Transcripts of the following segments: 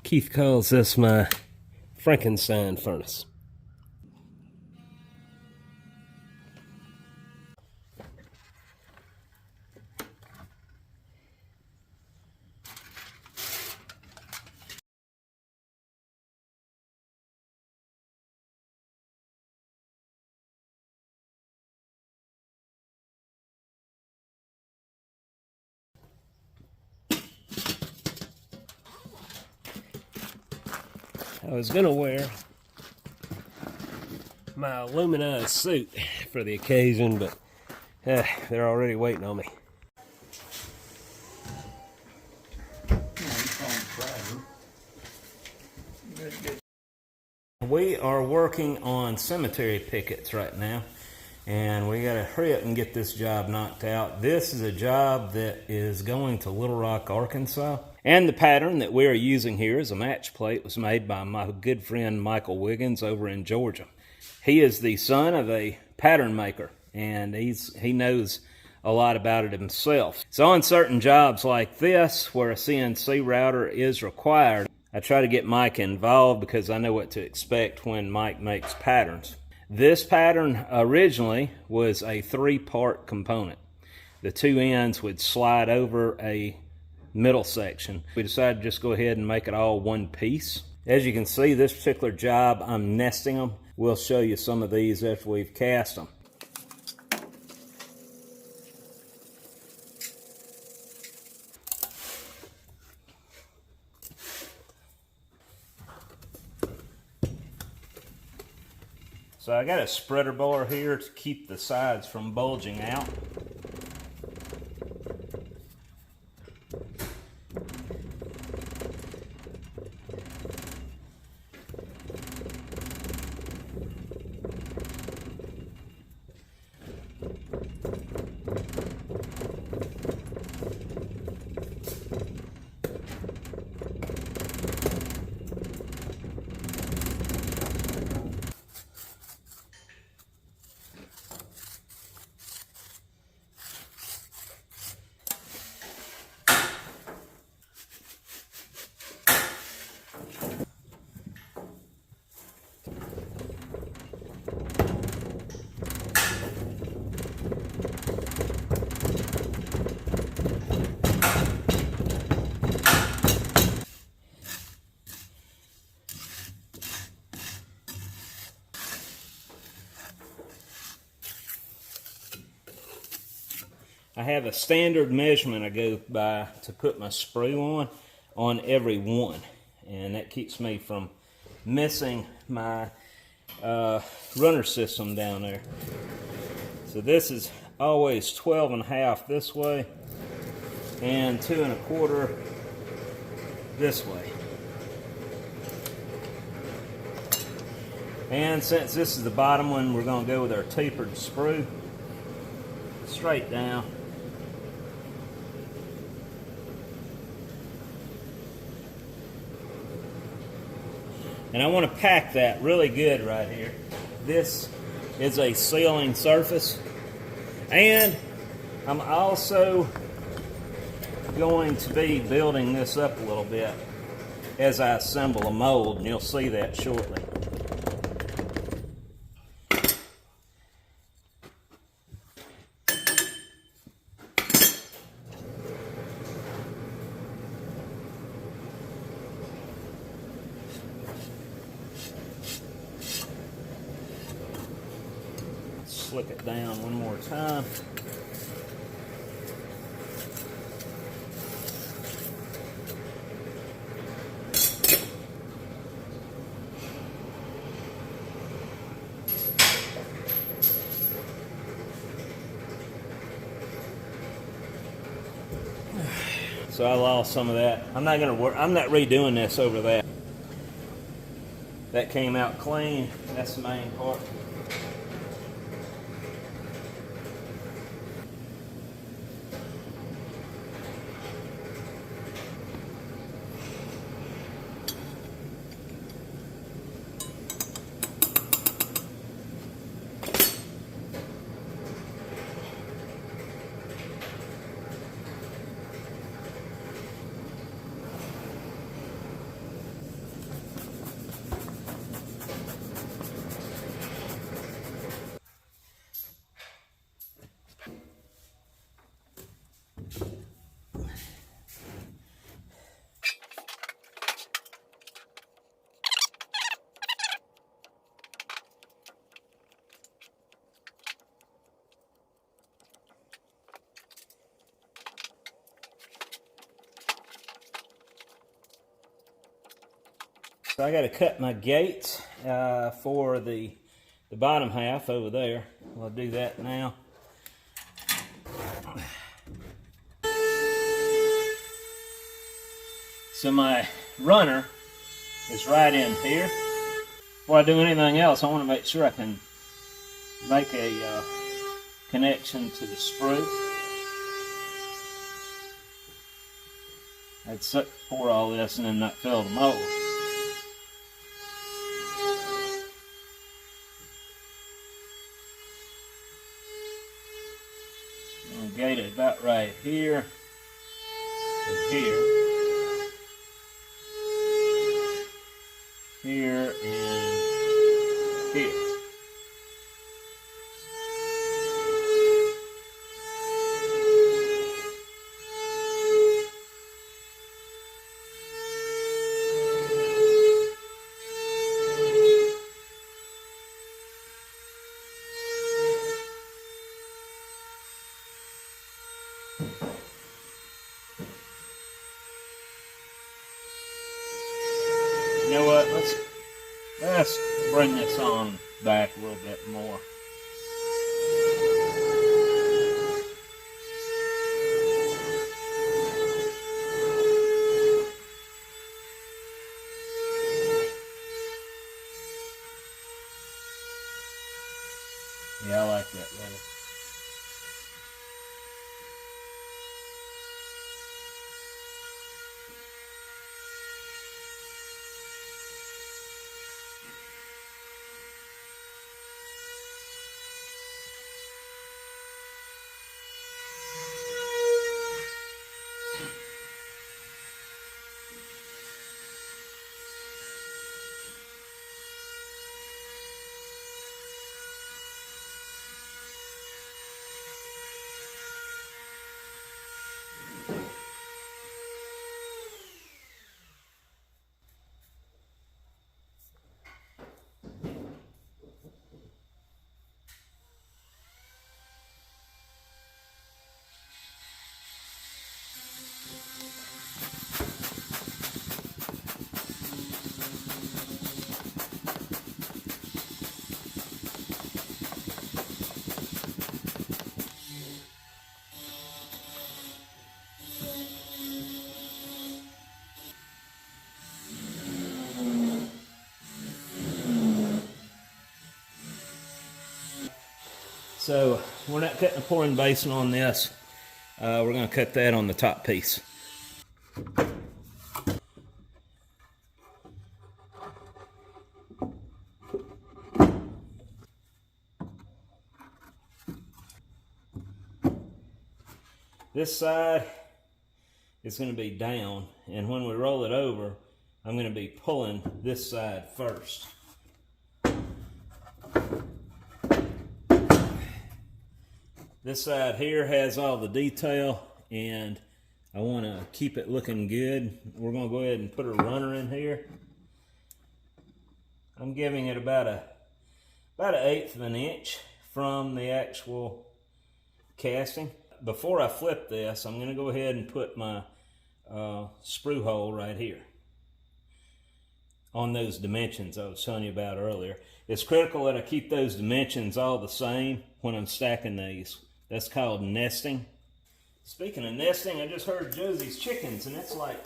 Keith calls this my Frankenstein furnace. I was gonna wear my aluminized suit for the occasion, but they're already waiting on me. We are working on cemetery pickets right now, and we gotta hurry up and get this job knocked out. This is a job that is going to Little Rock, Arkansas. And the pattern that we are using here is a match plate. It was made by my good friend Michael Wiggins over in Georgia. He is the son of a pattern maker, and he knows a lot about it himself. So on certain jobs like this, where a CNC router is required, I try to get Mike involved because I know what to expect when Mike makes patterns. This pattern originally was a 3-part component. The 2 ends would slide over a middle section. We decided to just go ahead and make it all one piece. As you can see, this particular job, I'm nesting them. We'll show you some of these after we've cast them. So I got a spreader bar here to keep the sides from bulging out. I have a standard measurement I go by to put my sprue on every one, and that keeps me from missing my runner system down there. So this is always 12.5 this way and 2 1/4 this way. And since this is the bottom one, we're going to go with our tapered sprue straight down. And I want to pack that really good right here. This is a sealing surface. And I'm also going to be building this up a little bit as I assemble a mold, and you'll see that shortly. Slick it down one more time. So I lost some of that. I'm not redoing this over that. That came out clean. That's the main part. So I got to cut my gates for the bottom half over there. I'll do that now. So my runner is right in here. Before I do anything else, I want to make sure I can make a connection to the sprue. I'd pour all this and then not fill the mold. I'll gate it about right here and here. Here and here. You know what? Let's bring this on back a little bit more. Yeah, I like that better. So we're not cutting a pouring basin on this. We're going to cut that on the top piece. This side is going to be down, and when we roll it over, I'm going to be pulling this side first. This side here has all the detail, and I want to keep it looking good. We're going to go ahead and put a runner in here. I'm giving it about an 1/8 of an inch from the actual casting. Before I flip this, I'm going to go ahead and put my sprue hole right here on those dimensions I was telling you about earlier. It's critical that I keep those dimensions all the same when I'm stacking these. That's called nesting. Speaking of nesting, I just heard Josie's chickens, and it's like,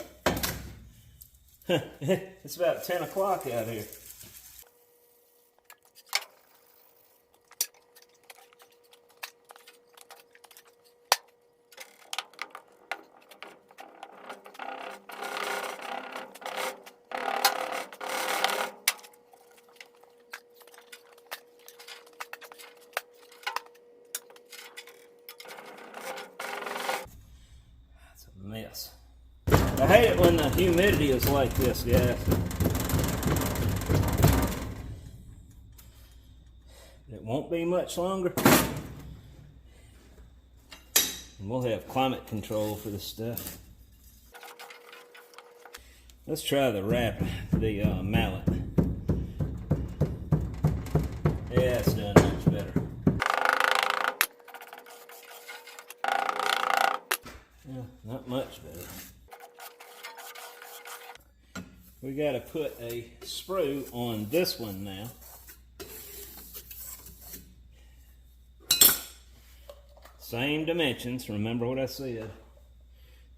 it's about 10 o'clock out here. Mess. I hate it when the humidity is like this, guys. It won't be much longer. And we'll have climate control for this stuff. Let's try the mallet. Yeah, it's done much better. Yeah, not much better. we got to put a sprue on this one now. Same dimensions, remember what I said.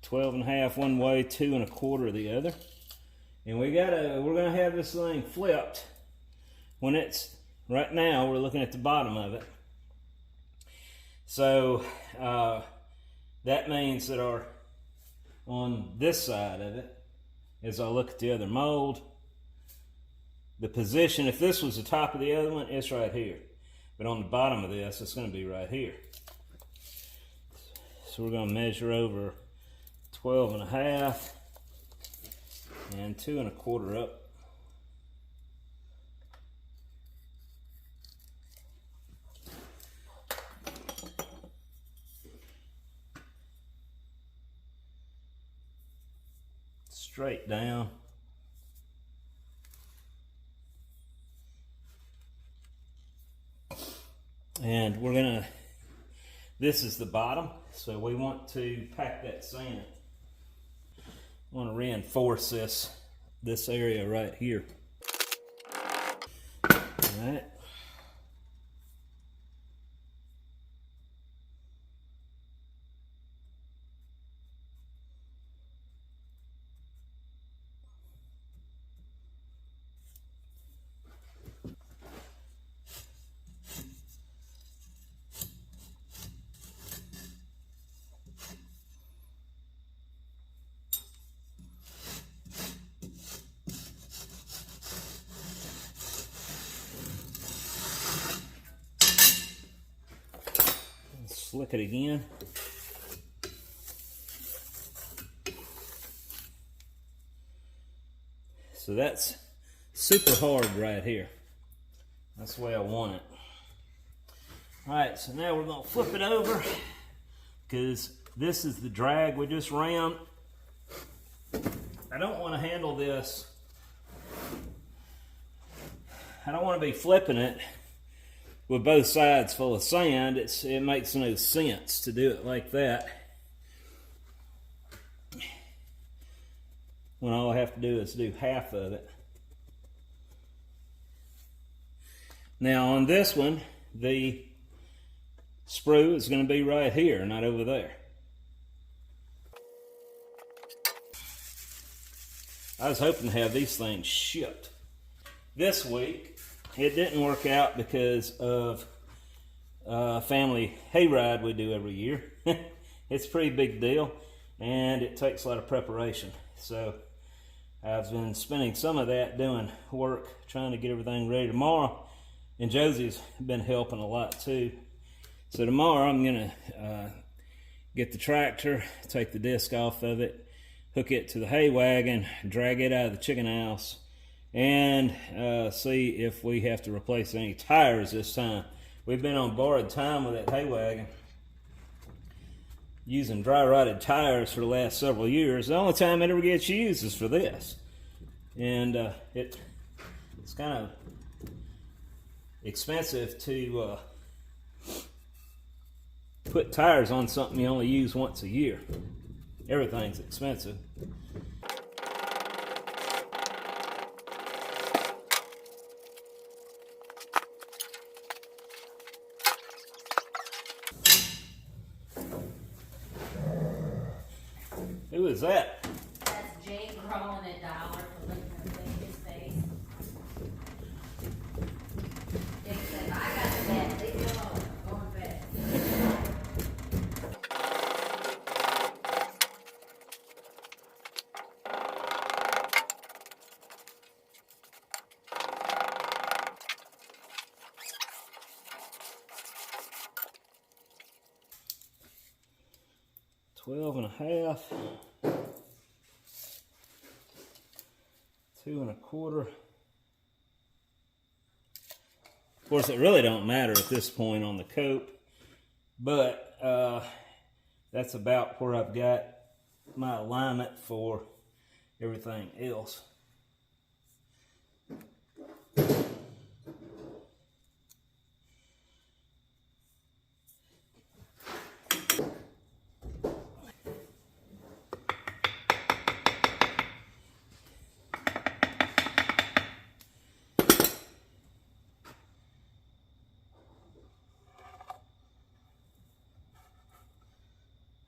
12.5 one way, 2 1/4 the other. And we're gonna have this thing flipped when it's, right now we're looking at the bottom of it. So that means that on this side of it, as I look at the other mold, the position, if this was the top of the other one, it's right here. But on the bottom of this, it's gonna be right here. So we're gonna measure over 12.5 and 2 1/4 up. Straight down. And we're gonna, this is the bottom, so we want to pack that sand. I want to reinforce this area right here. All right. Slick it again. So that's super hard right here. That's the way I want it. All right, so now we're gonna flip it over because this is the drag we just ran. I don't want to handle this. I don't want to be flipping it with both sides full of sand. It makes no sense to do it like that when all I have to do is do half of it. Now on this one, the sprue is going to be right here, not over there. I was hoping to have these things shipped this week. It didn't work out because of a family hayride we do every year. It's a pretty big deal, and it takes a lot of preparation. So I've been spending some of that doing work, trying to get everything ready tomorrow, and Josie's been helping a lot too. So tomorrow I'm gonna get the tractor, take the disc off of it, hook it to the hay wagon, drag it out of the chicken house, and see if we have to replace any tires this time. We've been on borrowed time with that hay wagon, using dry rotted tires for the last several years. The only time it ever gets used is for this, and it's kind of expensive to put tires on something you only use once a year. Everything's expensive. Who is that? That's Jake rolling a dollar for looking at his face. Jake said, I got the bet. Leave me alone. I'm going to bed. Twelve and a half. 2 1/4. Of course, it really don't matter at this point on the cope, but that's about where I've got my alignment for everything else.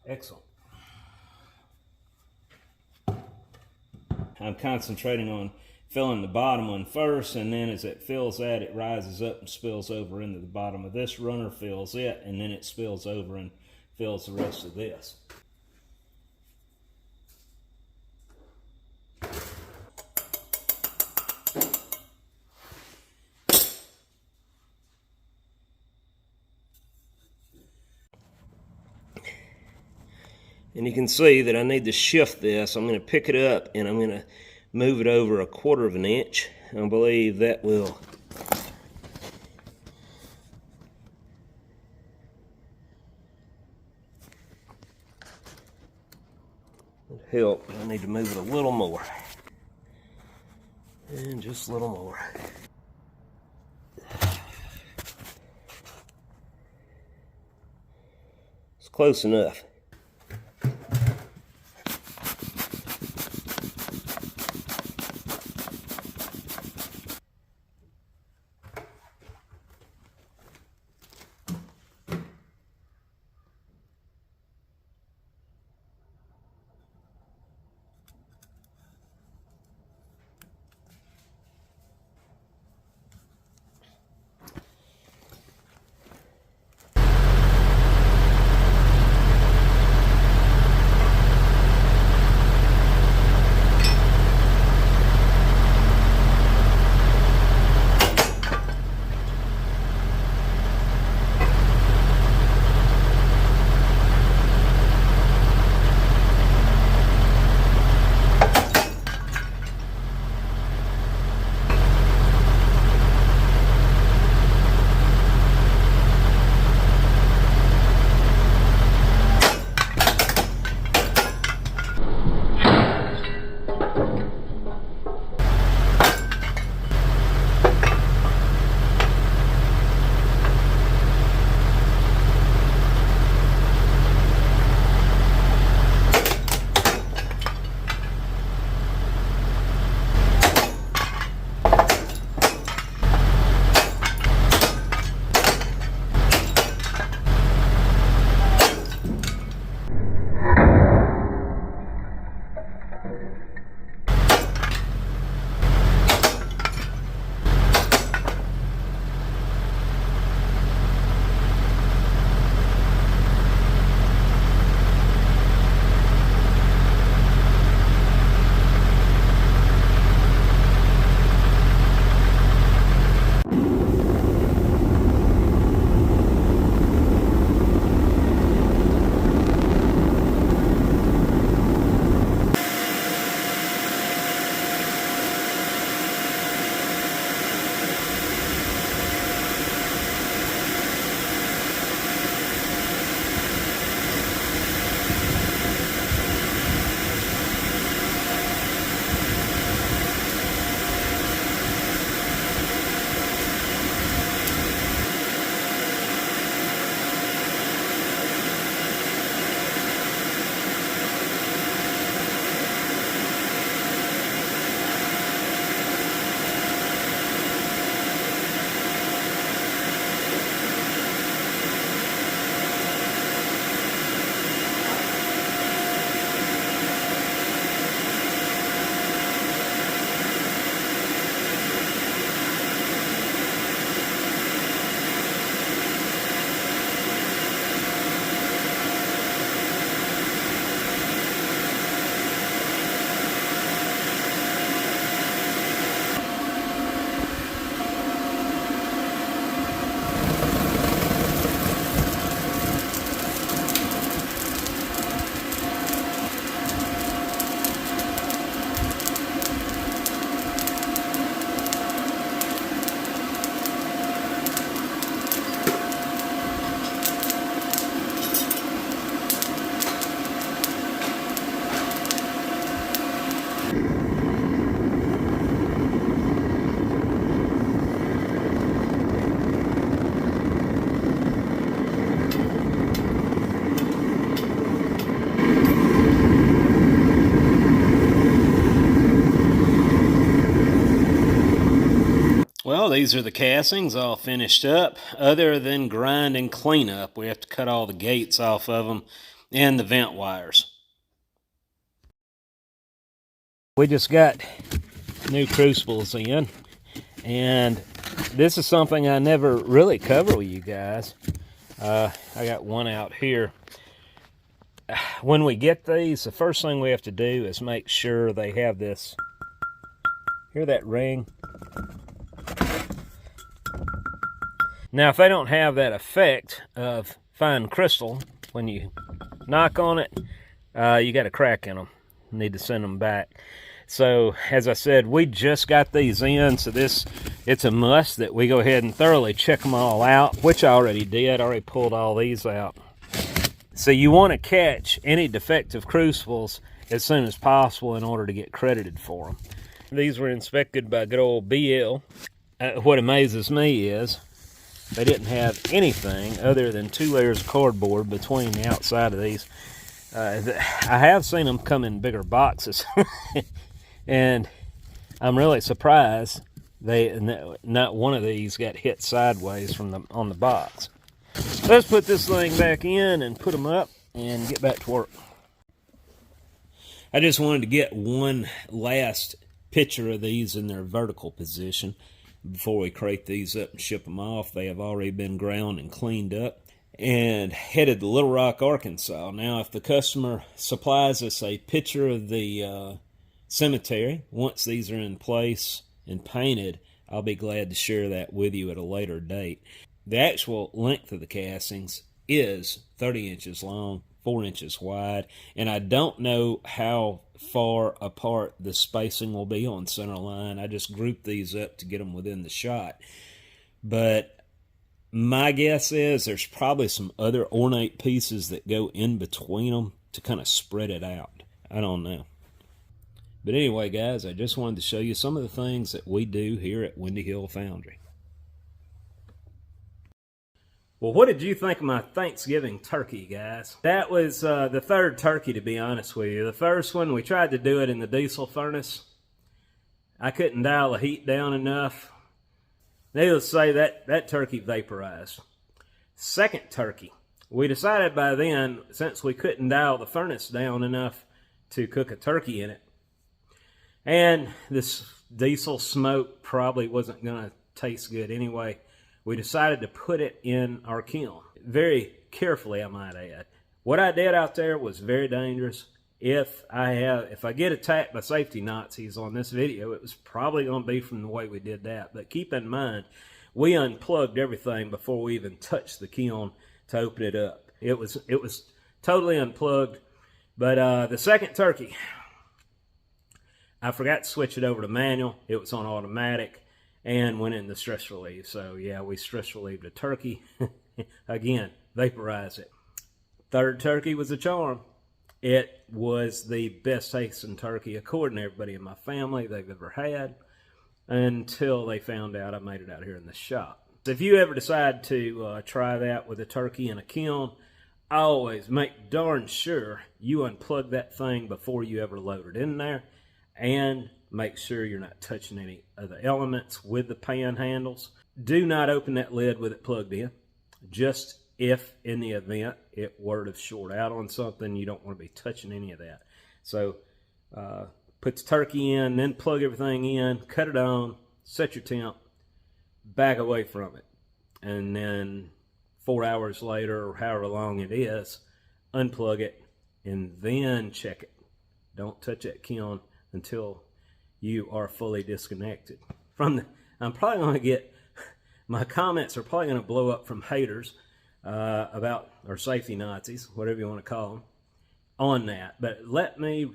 Excellent. I'm concentrating on filling the bottom one first, and then as it fills that, it rises up and spills over into the bottom of this runner, fills it, and then it spills over and fills the rest of this. And you can see that I need to shift this. I'm going to pick it up and I'm going to move it over 1/4 of an inch. I believe that will help. I need to move it a little more. And just a little more. It's close enough. Well, these are the castings all finished up. Other than grind and clean up, we have to cut all the gates off of them and the vent wires. We just got new crucibles in, and this is something I never really cover with you guys. I got one out here. When we get these, the first thing we have to do is make sure they have this. Hear that ring? Now, if they don't have that effect of fine crystal, when you knock on it, you got a crack in them. You need to send them back. So, as I said, we just got these in, so it's a must that we go ahead and thoroughly check them all out, which I already did. I already pulled all these out. So you want to catch any defective crucibles as soon as possible in order to get credited for them. These were inspected by good old BL. What amazes me is they didn't have anything other than 2 layers of cardboard between the outside of these. I have seen them come in bigger boxes, and I'm really surprised not one of these got hit sideways on the box. Let's put this thing back in and put them up and get back to work. I just wanted to get one last picture of these in their vertical position before we crate these up and ship them off. They have already been ground and cleaned up and headed to Little Rock, Arkansas. Now, if the customer supplies us a picture of the cemetery, once these are in place and painted, I'll be glad to share that with you at a later date. The actual length of the castings is 30 inches long, 4 inches wide, and I don't know how far apart the spacing will be on center line. I just grouped these up to get them within the shot. But my guess is there's probably some other ornate pieces that go in between them to kind of spread it out. I don't know. But anyway, guys, I just wanted to show you some of the things that we do here at Windy Hill Foundry. Well, what did you think of my Thanksgiving turkey, guys? That was the third turkey, to be honest with you. The first one, we tried to do it in the diesel furnace. I couldn't dial the heat down enough. Needless to say, that turkey vaporized. Second turkey, we decided by then, since we couldn't dial the furnace down enough to cook a turkey in it, and this diesel smoke probably wasn't going to taste good anyway, we decided to put it in our kiln. Very carefully, I might add. What I did out there was very dangerous. If I get attacked by safety Nazis on this video, it was probably going to be from the way we did that. But keep in mind, we unplugged everything before we even touched the kiln to open it up. It was totally unplugged. But the second turkey, I forgot to switch it over to manual. It was on automatic and went into stress relief. So yeah, we stress relieved the turkey. Again, vaporize it. Third turkey was a charm. It was the best tasting turkey, according to everybody in my family, they've ever had, until they found out I made it out here in the shop. If you ever decide to try that with a turkey in a kiln, always make darn sure you unplug that thing before you ever load it in there, and make sure you're not touching any of the elements with the pan handles. Do not open that lid with it plugged in. Just if in the event it were to short out on something, you don't want to be touching any of that. So put the turkey in, then plug everything in, cut it on, set your temp, back away from it. And then 4 hours later, or however long it is, unplug it and then check it. Don't touch that kiln until you are fully disconnected from the. I'm probably going to get, my comments are probably going to blow up from haters about, or safety Nazis, whatever you want to call them, on that. But let me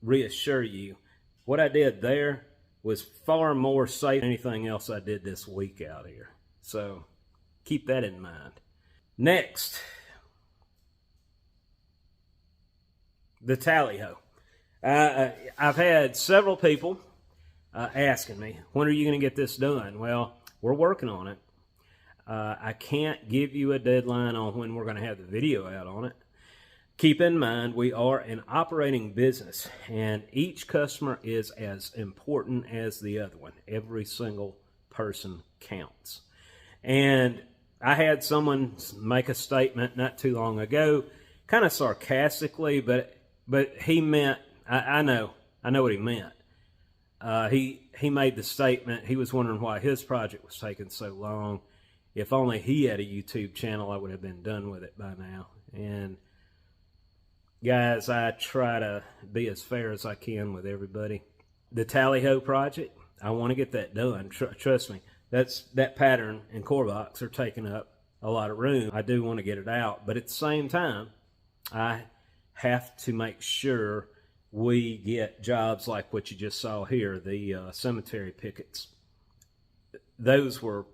reassure you, what I did there was far more safe than anything else I did this week out here. So keep that in mind. Next, the tally-ho. I've had several people asking me, when are you going to get this done? Well, we're working on it. I can't give you a deadline on when we're going to have the video out on it. Keep in mind, we are an operating business, and each customer is as important as the other one. Every single person counts. And I had someone make a statement not too long ago. kind of sarcastically, but he meant, I know what he meant. He made the statement, he was wondering why his project was taking so long. If only he had a YouTube channel, I would have been done with it by now. And guys, I try to be as fair as I can with everybody. The Tally-Ho project, I want to get that done. Trust me, that pattern and core box are taking up a lot of room. I do want to get it out, but at the same time, I have to make sure we get jobs like what you just saw here, the cemetery pickets. Those were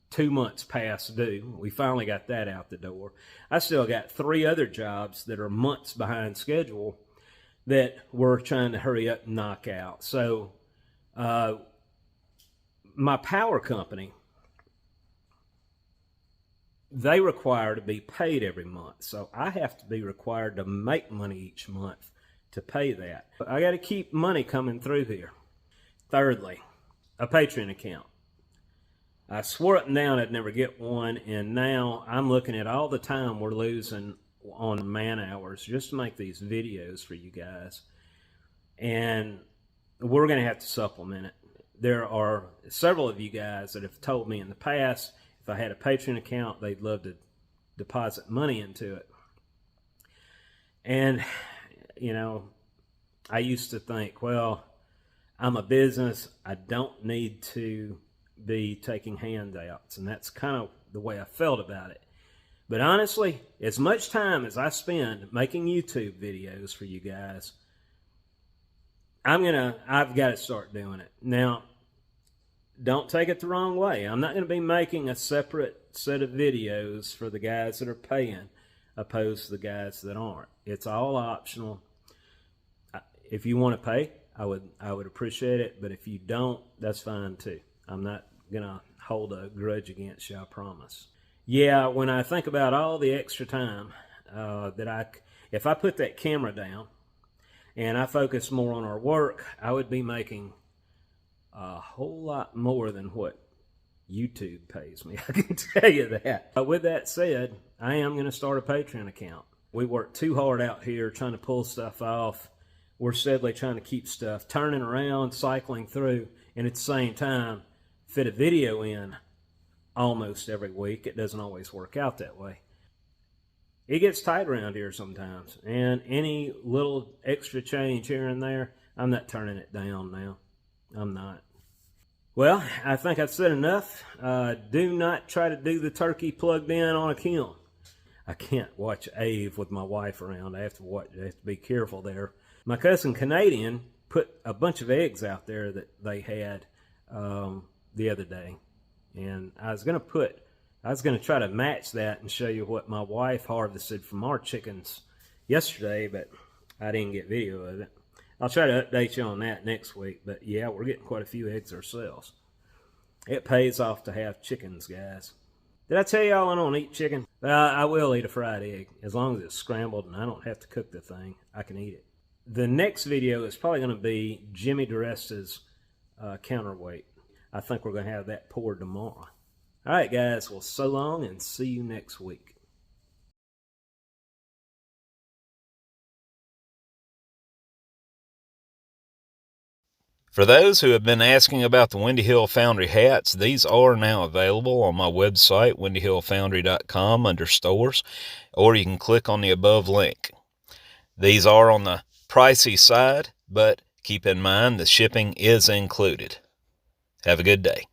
2 months past due. We finally got that out the door. I still got 3 other jobs that are months behind schedule that we're trying to hurry up and knock out. So my power company, they require to be paid every month. So I have to be required to make money each month to pay that. I got to keep money coming through here. Thirdly, a Patreon account. I swore up and down I'd never get one, and now I'm looking at all the time we're losing on man hours just to make these videos for you guys. And we're going to have to supplement it. There are several of you guys that have told me in the past if I had a Patreon account, they'd love to deposit money into it. And, you know, I used to think, well, I'm a business. I don't need to be taking handouts. And that's kind of the way I felt about it. But honestly, as much time as I spend making YouTube videos for you guys, I've got to start doing it. Now, don't take it the wrong way. I'm not going to be making a separate set of videos for the guys that are paying opposed to the guys that aren't. It's all optional. If you want to pay, I would appreciate it. But if you don't, that's fine too. I'm not going to hold a grudge against you, I promise. Yeah, when I think about all the extra time if I put that camera down and I focus more on our work, I would be making a whole lot more than what YouTube pays me. I can tell you that. But with that said, I am going to start a Patreon account. We work too hard out here trying to pull stuff off. We're steadily trying to keep stuff turning around, cycling through, and at the same time, fit a video in almost every week. It doesn't always work out that way. It gets tight around here sometimes, and any little extra change here and there, I'm not turning it down now. I'm not. Well, I think I've said enough. Do not try to do the turkey plugged in on a kiln. I can't watch Ave with my wife around. I have to be careful there. My cousin Canadian put a bunch of eggs out there that they had the other day. And I was going to try to match that and show you what my wife harvested from our chickens yesterday, but I didn't get video of it. I'll try to update you on that next week, but yeah, we're getting quite a few eggs ourselves. It pays off to have chickens, guys. Did I tell y'all I don't eat chicken? I will eat a fried egg, as long as it's scrambled and I don't have to cook the thing. I can eat it. The next video is probably going to be Jimmy DeResta's counterweight. I think we're going to have that poured tomorrow. All right, guys. Well, so long, and see you next week. For those who have been asking about the Windy Hill Foundry hats, these are now available on my website, windyhillfoundry.com, under stores, or you can click on the above link. These are on the pricey side, but keep in mind the shipping is included. Have a good day.